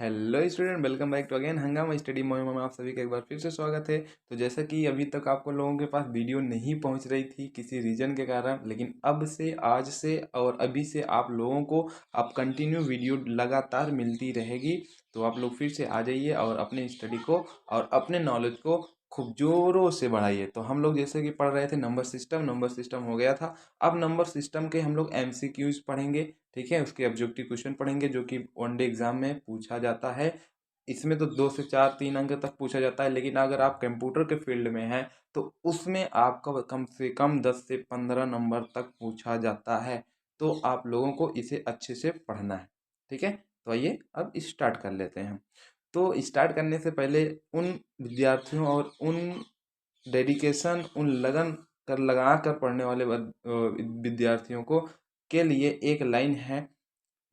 Hello student, welcome back to again हंगामा study मोहिम में आप सभी का एक बार फिर से स्वागत है। तो जैसा कि अभी तक आपको लोगों के पास वीडियो नहीं पहुंच रही थी किसी रीजन के कारण, लेकिन अब से आज से और अभी से आप लोगों को अब कंटिन्यू वीडियो लगातार मिलती रहेगी। तो आप लोग फिर से आ जाइए और अपने स्टडी को और अपने नॉलेज को खूब जोरों से बढ़ाइए। तो हम लोग जैसे कि पढ़ रहे थे नंबर सिस्टम हो गया था। अब नंबर सिस्टम के हम लोग एमसीक्यूज पढ़ेंगे। ठीक है, उसके ऑब्जेक्टिव क्वेश्चन पढ़ेंगे जो कि वनडे एग्जाम में पूछा जाता है। इसमें तो 2 से 4 3 अंक तक पूछा जाता है, लेकिन अगर आप कंप्यूटर के फील्ड में हैं तो उसमें आपका कम से कम 10 से 15 नंबर तक पूछा जाता है। तो आप लोगों को इसे अच्छे से पढ़ना है। ठीक है, तो आइए अब स्टार्ट कर लेते हैं। तो स्टार्ट करने से पहले उन विद्यार्थियों और उन डेडिकेशन, उन लगन कर लगा कर पढ़ने वाले विद्यार्थियों को के लिए एक लाइन है।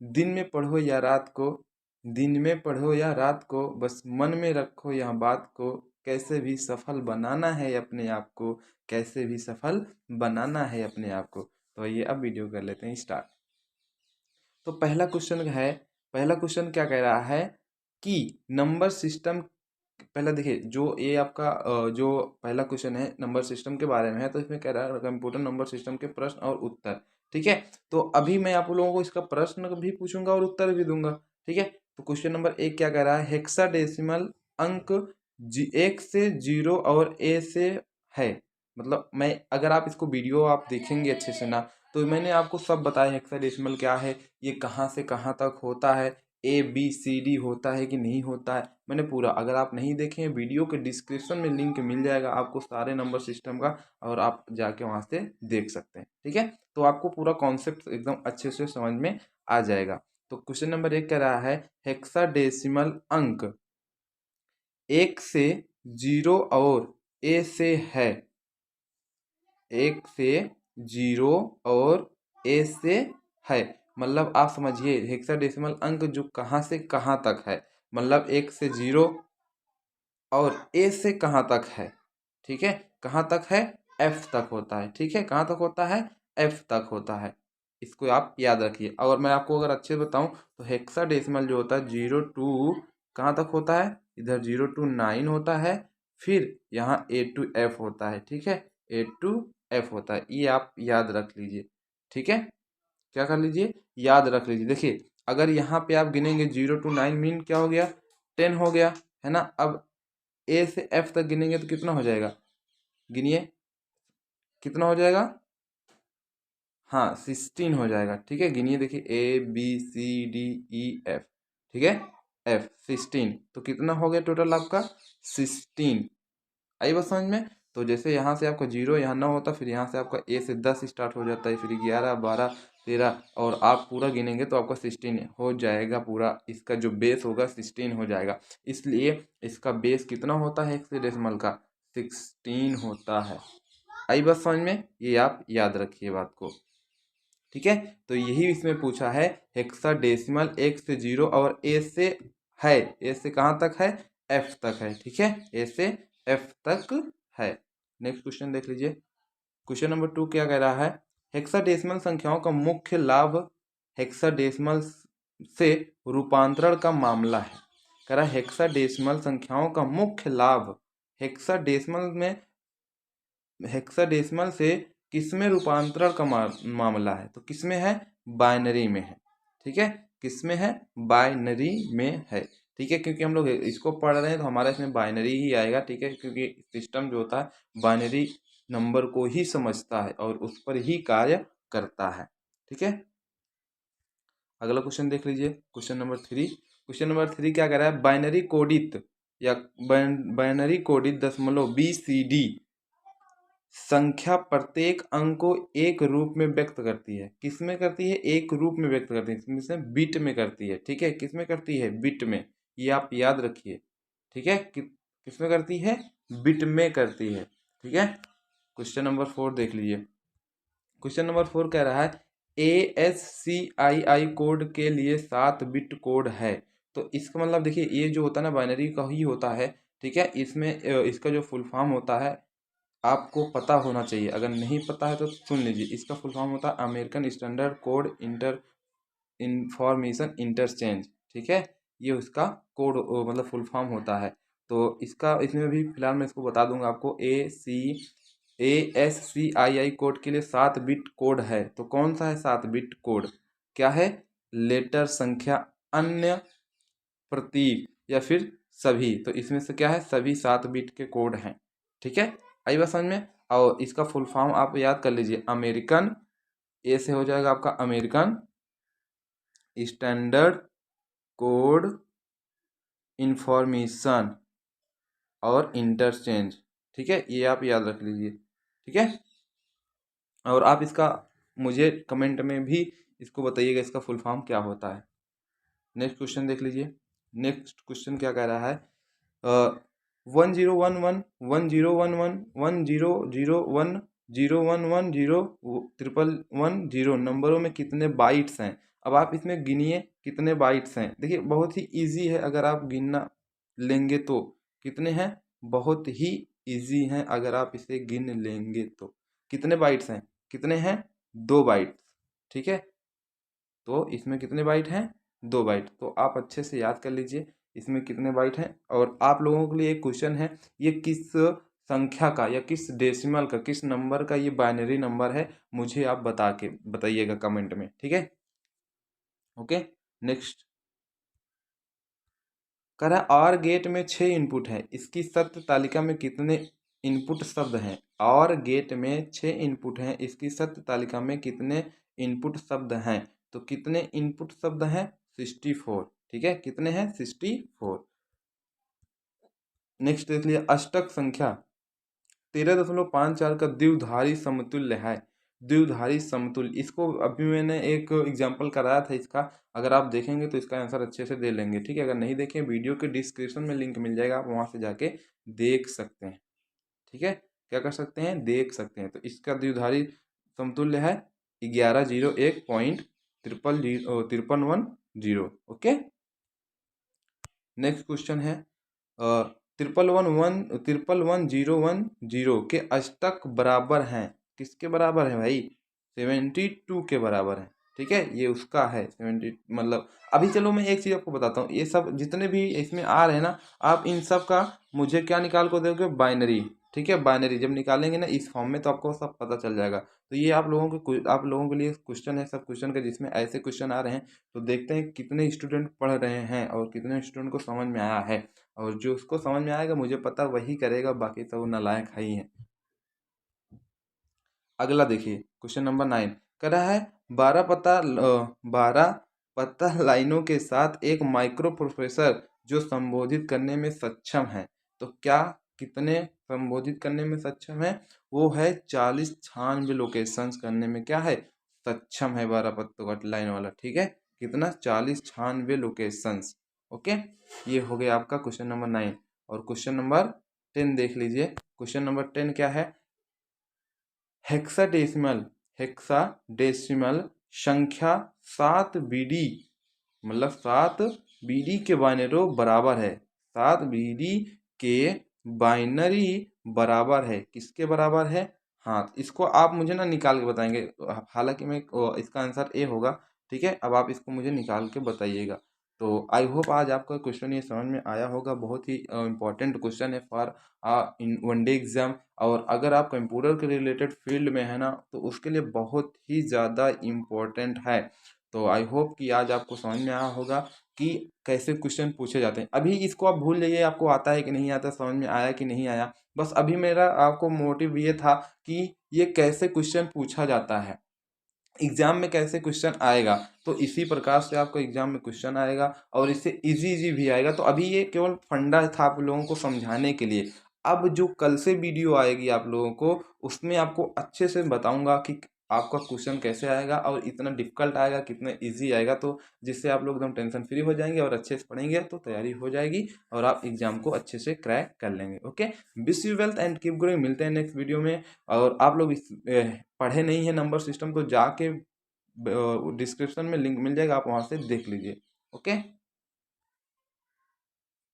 दिन में पढ़ो या रात को, दिन में पढ़ो या रात को, बस मन में रखो यह बात को, कैसे भी सफल बनाना है अपने आप को, कैसे भी सफल बनाना है अपने आप को। तो ये अब वीडियो कर लेते हैं स्टार्ट। तो पहला क्वेश्चन क्या कह रहा है कि नंबर सिस्टम। पहला देखिए, जो ये आपका जो पहला क्वेश्चन है नंबर सिस्टम के बारे में है, तो इसमें कह रहा है कंप्यूटर नंबर सिस्टम के प्रश्न और उत्तर। ठीक है, तो अभी मैं आप लोगों को इसका प्रश्न भी पूछूंगा और उत्तर भी दूंगा। ठीक है, तो क्वेश्चन नंबर 1 क्या कह रहा है, हेक्साडेसिमल अंक 1 से 0 और ए से है। मतलब मैं अगर आप इसको वीडियो आप देखेंगे अच्छे से ना, तो मैंने आपको सब बताया हेक्साडेसिमल क्या है, ये कहाँ से कहाँ तक होता है, ABCD होता है कि नहीं होता है, मैंने पूरा। अगर आप नहीं देखे हैं, वीडियो के डिस्क्रिप्शन में लिंक मिल जाएगा आपको सारे नंबर सिस्टम का, और आप जाके वहाँ से देख सकते हैं। ठीक है, तो आपको पूरा कॉन्सेप्ट एकदम अच्छे से समझ में आ जाएगा। तो क्वेश्चन नंबर 1 कह रहा है हेक्साडेसिमल अंक 1 से 0 और ए से है। 1 से 0 और ए से है, मतलब आप समझिए हेक्साडेसिमल अंक जो कहाँ से कहाँ तक है, मतलब 1 से 0 और ए से कहाँ तक है। ठीक है, कहाँ तक है, एफ तक होता है। ठीक है, कहाँ तक होता है, एफ तक होता है। इसको आप याद रखिए। और मैं आपको अगर अच्छे से बताऊं तो हेक्साडेसिमल जो होता है 0 to कहाँ तक होता है, इधर 0 to 9 होता है, फिर यहाँ A to F होता है। ठीक है, A to F होता है, ये आप याद रख लीजिए। ठीक है, क्या कर लीजिए, याद रख लीजिए। देखिए, अगर यहाँ पे आप गिनेंगे 0 to 9 मीन क्या हो गया, 10 हो गया, है ना। अब ए से एफ तक गिनेंगे तो कितना हो जाएगा, गिनिए कितना हो जाएगा, हाँ 16 हो जाएगा। ठीक है, गिनिए, देखिए ABCDEF। ठीक है, एफ 16, तो कितना हो गया टोटल आपका 16। आई बात समझ में। तो जैसे यहाँ से आपका 0 यहाँ ना होता, फिर यहाँ से आपका ए से 10 स्टार्ट हो जाता है, फिर 11 12 13, और आप पूरा गिनेंगे तो आपका 16 हो जाएगा। पूरा इसका जो बेस होगा 16 हो जाएगा। इसलिए इसका बेस कितना होता है हेक्साडेसिमल का, 16 होता है। आई बात समझ में, ये आप याद रखिए बात को। ठीक है, तो यही इसमें पूछा है, हेक्साडेसिमल 1 से 0 और ए से है, ए से कहाँ तक है, एफ तक है। ठीक है, ए से एफ तक है। नेक्स्ट क्वेश्चन देख लीजिए। क्वेश्चन नंबर 2 क्या कह रहा है, हेक्साडेसिमल संख्याओं का मुख्य लाभ हेक्साडेसिमल से रूपांतरण का मामला है। कह रहा है हेक्साडेसिमल संख्याओं का मुख्य लाभ हेक्साडेसिमल में, हेक्साडेसिमल से किसमें रूपांतरण का मामला है, तो किसमें है, बाइनरी में है। ठीक है, किसमें है, बाइनरी में है। ठीक है, क्योंकि हम लोग इसको पढ़ रहे हैं तो हमारा इसमें बाइनरी ही आएगा। ठीक है, क्योंकि सिस्टम जो होता है बाइनरी नंबर को ही समझता है और उस पर ही कार्य करता है। ठीक है, अगला क्वेश्चन देख लीजिए। क्वेश्चन नंबर 3 क्या कह रहा है, बाइनरी कोडित या बाइनरी कोडित दशमलव BCD संख्या प्रत्येक अंक को एक रूप में व्यक्त करती है। किस में करती है, एक रूप में व्यक्त करती है, इसमें बिट में करती है। ठीक है, किस में करती है, बिट में, ये आप याद रखिए। ठीक है, किस में करती है, बिट में करती है। ठीक है, क्वेश्चन नंबर 4 देख लीजिए। क्वेश्चन नंबर 4 कह रहा है ASCII कोड के लिए 7 बिट कोड है। तो इसका मतलब देखिए, ये जो होता है ना बाइनरी का ही होता है। ठीक है, इसमें इसका जो फुल फॉर्म होता है आपको पता होना चाहिए। अगर नहीं पता है तो सुन लीजिए, इसका फुल फॉर्म होता है American standard code inter information interchange. ठीक है, ये उसका कोड मतलब फुल फॉर्म होता है। तो इसका इसमें भी फिलहाल मैं इसको बता दूंगा आपको। ASCII कोड के लिए 7 बिट कोड है। तो कौन सा है 7 बिट कोड? क्या है? लेटर, संख्या, अन्य, प्रतीक या फिर सभी। तो इसमें से क्या है? सभी 7 बिट के कोड हैं। ठीक है, आई बात समझ में? और इसका फुल फॉर्म आप याद कर लीजिए। अमेरिकन, ए से हो जाएगा आपका अमेरिकन स्टैंडर्ड कोड इंफॉर्मेशन और इंटरचेंज। ठीक है, ये आप याद रख लीजिए। ठीक है, और आप इसका मुझे कमेंट में भी इसको बताइएगा इसका फुल फॉर्म क्या होता है। नेक्स्ट क्वेश्चन देख लीजिए। नेक्स्ट क्वेश्चन क्या कह रहा है? 1011 1001 1000 1010 नंबरों में कितने बाइट्स हैं? अब आप इसमें गिनिए कितने बाइट्स हैं। देखिए बहुत ही इजी है अगर आप गिनना लेंगे तो। कितने हैं? बहुत ही इजी हैं अगर आप इसे गिन लेंगे तो। कितने बाइट्स हैं? कितने हैं? 2 बाइट्स। ठीक है, तो इसमें कितने बाइट हैं? 2 बाइट। तो आप अच्छे से याद कर लीजिए इसमें कितने बाइट हैं। और आप लोगों के लिए एक क्वेश्चन है, ये किस संख्या का या किस डेसिमल का, किस नंबर का ये बाइनरी नंबर है, मुझे आप बताइएगा कमेंट में। ठीक है, ओके। नेक्स्ट कह रहा है और गेट में 6 इनपुट है, इसकी सत्य तालिका में कितने इनपुट शब्द हैं? और गेट में 6 इनपुट हैं, इसकी सत्य तालिका में कितने इनपुट शब्द हैं? तो कितने इनपुट शब्द हैं? 64। ठीक है, कितने हैं? 64। नेक्स्ट देख लिया, अष्टक संख्या 13.54 का द्विधारी समतुल्य है। द्विधारी समतुल्य, इसको अभी मैंने एक एग्जांपल कराया था इसका। अगर आप देखेंगे तो इसका आंसर अच्छे से दे लेंगे। ठीक है, अगर नहीं देखें वीडियो के डिस्क्रिप्शन में लिंक मिल जाएगा, आप वहां से जाके देख सकते हैं। ठीक है, क्या कर सकते हैं? देख सकते हैं। तो इसका द्विधारी समतुल्य है 1101.5310। ओके। नेक्स्ट क्वेश्चन है 31110 के अष्टक बराबर हैं। किसके बराबर है भाई? 72 के बराबर है। ठीक है, ये उसका है 70। मतलब अभी चलो मैं एक चीज़ आपको बताता हूँ, ये सब जितने भी इसमें आ रहे हैं ना, आप इन सब का मुझे क्या निकाल कर दोगे? बाइनरी। ठीक है, बाइनरी जब निकालेंगे ना इस फॉर्म में तो आपको सब पता चल जाएगा। तो ये आप लोगों के लिए क्वेश्चन है, सब क्वेश्चन के जिसमें ऐसे क्वेश्चन आ रहे हैं। तो देखते हैं कितने स्टूडेंट पढ़ रहे हैं और कितने स्टूडेंट को समझ में आया है। और जो उसको समझ में आएगा मुझे पता वही करेगा, बाकी सब नालायक है ही हैं। अगला देखिए क्वेश्चन नंबर 9 कह रहा है 12 पता लाइनों के साथ एक माइक्रो प्रोसेसर जो संबोधित करने में सक्षम है। तो क्या कितने संबोधित करने में सक्षम है? वो है 40 96 लोकेशंस करने में क्या है? सक्षम है 12 पत्तों का लाइन वाला। ठीक है, कितना? 40 96 लोकेशंस। ओके, ये हो गया आपका क्वेश्चन नंबर 9। और क्वेश्चन नंबर 10 देख लीजिए। क्वेश्चन नंबर 10 क्या है? हेक्साडेसिमल हेक्साडेसिमल संख्या 7 BD, मतलब 7 BD के बाइनरी बराबर है। 7 BD के बाइनरी बराबर है। किसके बराबर है? हाँ, इसको आप मुझे ना निकाल के बताएंगे। हालांकि मैं इसका आंसर ए होगा। ठीक है, अब आप इसको मुझे निकाल के बताइएगा। तो आई होप आज आपका क्वेश्चन ये समझ में आया होगा। बहुत ही इंपॉर्टेंट क्वेश्चन है for in one day exam. और अगर आप कंप्यूटर के रिलेटेड फील्ड में है ना, तो उसके लिए बहुत ही ज़्यादा इम्पोर्टेंट है। तो आई होप कि आज आपको समझ में आया होगा कि कैसे क्वेश्चन पूछे जाते हैं। अभी इसको आप भूल जाइए आपको आता है कि नहीं आता, समझ में आया कि नहीं आया। बस अभी मेरा आपको मोटिव ये था कि ये कैसे क्वेश्चन पूछा जाता है, एग्जाम में कैसे क्वेश्चन आएगा। तो इसी प्रकार से आपको एग्जाम में क्वेश्चन आएगा और इससे इजी इजी भी आएगा। तो अभी ये केवल फंडा था आप लोगों को समझाने के लिए। अब जो कल से वीडियो आएगी आप लोगों को, उसमें आपको अच्छे से बताऊंगा कि आपका क्वेश्चन कैसे आएगा और इतना डिफिकल्ट आएगा कितना इजी आएगा। तो जिससे आप लोग एकदम टेंशन फ्री हो जाएंगे और अच्छे से पढ़ेंगे तो तैयारी हो जाएगी और आप एग्जाम को अच्छे से क्रैक कर लेंगे। Okay, wish you wealth and keep growing. मिलते हैं नेक्स्ट वीडियो में। और आप लोग पढ़े नहीं है नंबर सिस्टम तो जाके डिस्क्रिप्शन में लिंक मिल जाएगा, आप वहाँ से देख लीजिए। ओके।